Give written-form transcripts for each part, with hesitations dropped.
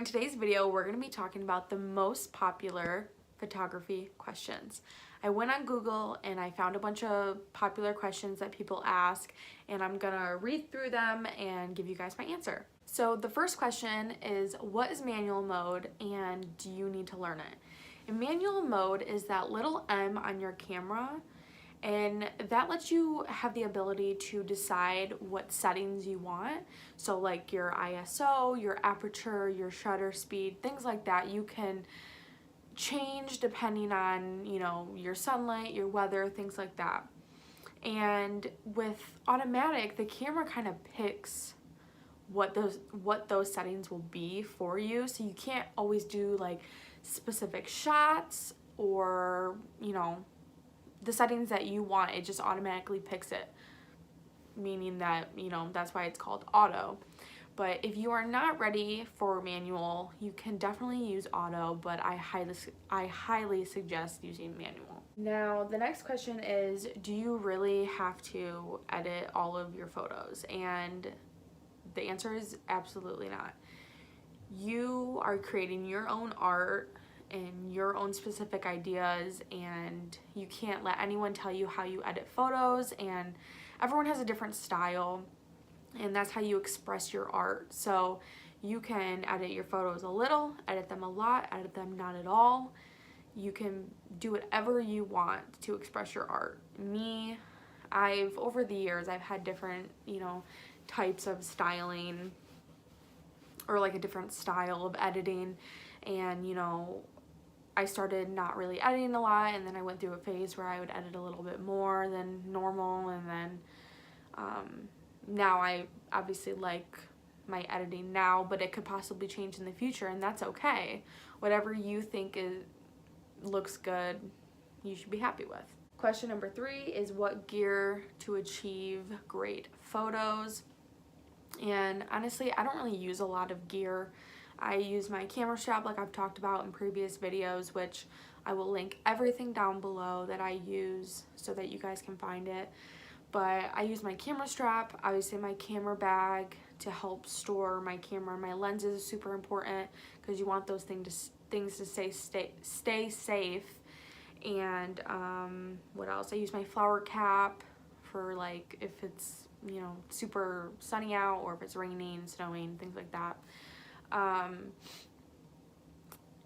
today's video, we're going to be talking about the most popular photography questions. I went on Google and I found a bunch of popular questions that people ask, and I'm going to read through them and give you guys my answer. So the first question is, what is manual mode and do you need to learn it? And manual mode is that little M on your camera, and that lets you have the ability to decide what settings you want. So like your ISO, your aperture, your shutter speed, things like that, you can change depending on, your sunlight, your weather, things like that. And with automatic, the camera kind of picks what those settings will be for you. So you can't always do like specific shots or, the settings that you want. It just automatically picks it, meaning that, that's why it's called auto. But if you are not ready for manual, you can definitely use auto, but I highly suggest using manual. Now, the next question is, do you really have to edit all of your photos? And the answer is absolutely not. You are creating your own art and your own specific ideas, and you can't let anyone tell you how you edit photos, and everyone has a different style, and that's how you express your art. So you can edit your photos a little, edit them a lot, edit them not at all. You can do whatever you want to express your art. Over the years, I've had different, types of styling, or like a different style of editing, and I started not really editing a lot, and then I went through a phase where I would edit a little bit more than normal, and then now I obviously like my editing now, but it could possibly change in the future, and that's okay. Whatever you think looks good, you should be happy with. Question number 3 is, what gear to achieve great photos? And honestly, I don't really use a lot of gear. I use my camera strap like I've talked about in previous videos, which I will link everything down below that I use so that you guys can find it. But I use my camera strap, obviously my camera bag to help store my camera. My lenses is super important because you want those things to stay safe. And what else? I use my flower cap for like if it's super sunny out, or if it's raining, snowing, things like that.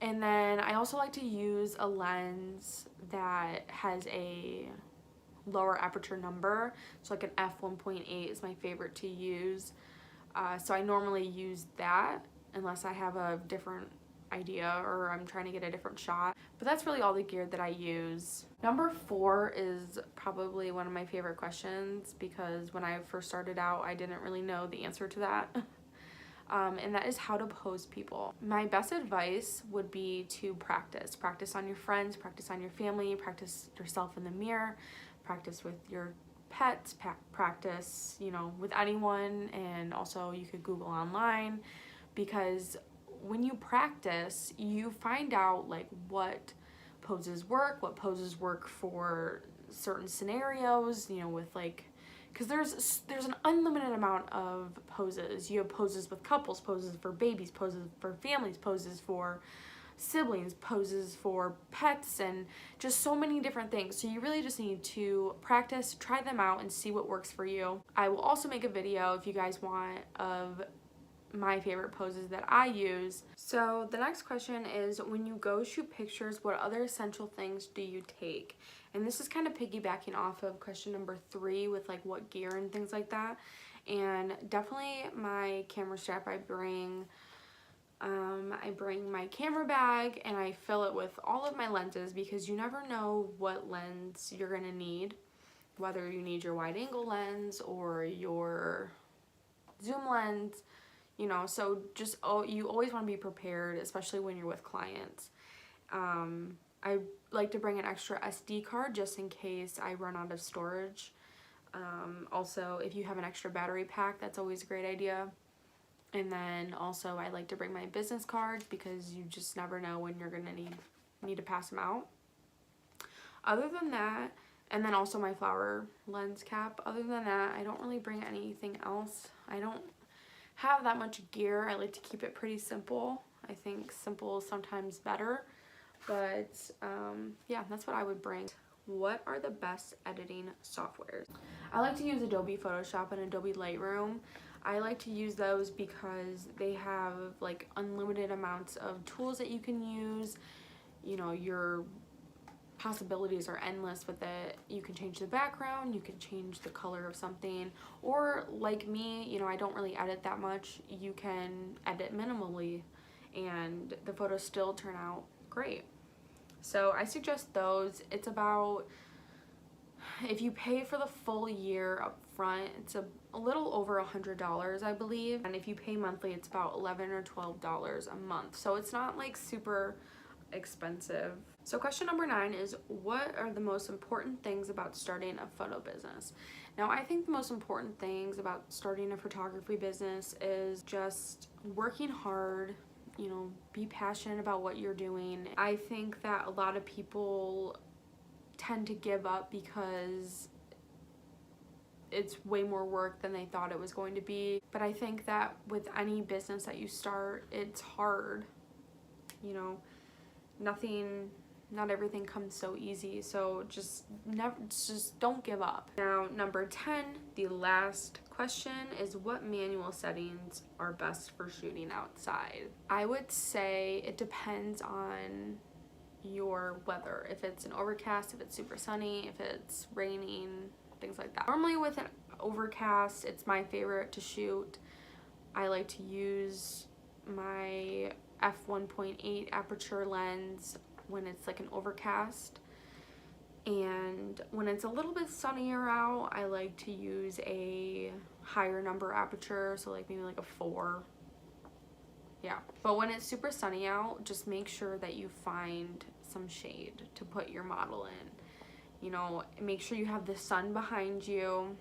And then I also like to use a lens that has a lower aperture number, so like an f1.8 is my favorite to use. So I normally use that unless I have a different idea or I'm trying to get a different shot. But that's really all the gear that I use. Number 4 is probably one of my favorite questions, because when I first started out, I didn't really know the answer to that. And that is how to pose people. My best advice would be to practice. Practice on your friends, practice on your family, practice yourself in the mirror, practice with your pets, practice, with anyone, and also you could Google online, because when you practice, you find out like what poses work for certain scenarios, with like, because there's an unlimited amount of poses. You have poses with couples, poses for babies, poses for families, poses for siblings, poses for pets, and just so many different things. So you really just need to practice, try them out, and see what works for you. I will also make a video, if you guys want, of my favorite poses that I use. So the next question is, when you go shoot pictures, what other essential things do you take? And this is kind of piggybacking off of question number 3 with like what gear and things like that. And definitely my camera strap. I bring my camera bag, and I fill it with all of my lenses, because you never know what lens you're gonna need, whether you need your wide angle lens or your zoom lens. So just you always want to be prepared, especially when you're with clients. I like to bring an extra SD card just in case I run out of storage. Also, if you have an extra battery pack, that's always a great idea. And then also I like to bring my business cards, because you just never know when you're gonna need to pass them out. Other than that, and then also my flower lens cap. Other than that, I don't really bring anything else. I don't have that much gear. I like to keep it pretty simple. I think simple is sometimes better, but yeah, that's what I would bring. What are the best editing softwares? I like to use Adobe Photoshop and Adobe Lightroom. I like to use those because they have like unlimited amounts of tools that you can use. You know, your possibilities are endless with it. You can change the background, you can change the color of something, or like me, you know, I don't really edit that much. You can edit minimally and the photos still turn out great. So I suggest those. It's about, if you pay for the full year up front, it's a little over $100, I believe. And if you pay monthly, it's about $11 or $12 a month. So it's not like super expensive. So question number 9 is, what are the most important things about starting a photo business? Now, I think the most important things about starting a photography business is just working hard, you know, be passionate about what you're doing. I think that a lot of people tend to give up because it's way more work than they thought it was going to be. But I think that with any business that you start, it's hard. You know, not everything comes so easy. So just don't give up. Now, number 10, the last question is, what manual settings are best for shooting outside? I would say it depends on your weather. If it's an overcast, if it's super sunny, if it's raining, things like that. Normally with an overcast, it's my favorite to shoot. I like to use my f1.8 aperture lens when it's like an overcast, and when it's a little bit sunnier out, I like to use a higher number aperture, so like maybe like a 4. Yeah, but when it's super sunny out, just make sure that you find some shade to put your model in. You know, make sure you have the sun behind you,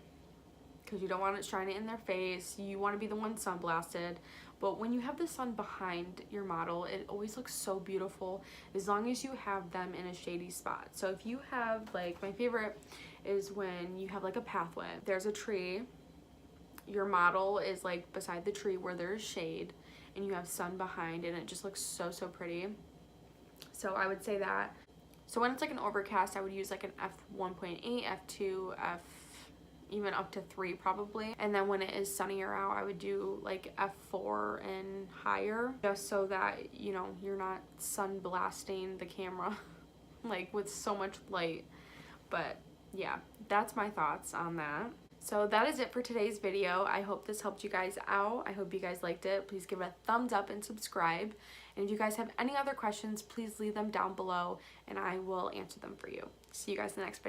because you don't want it shining in their face. You want to be the one sun blasted. But when you have the sun behind your model, it always looks so beautiful as long as you have them in a shady spot. So if you have, like, my favorite is when you have like a pathway, there's a tree, your model is like beside the tree where there's shade, and you have sun behind, and it just looks so pretty. So I would say that. So when it's like an overcast, I would use like an f1.8, f2, even up to 3 probably. And then when it is sunnier out, I would do like f4 and higher, just so that, you know, you're not sun blasting the camera like with so much light. But yeah, that's my thoughts on that. So that is it for today's video. I hope this helped you guys out. I hope you guys liked it. Please give it a thumbs up and subscribe. And if you guys have any other questions, please leave them down below and I will answer them for you. See you guys in the next video.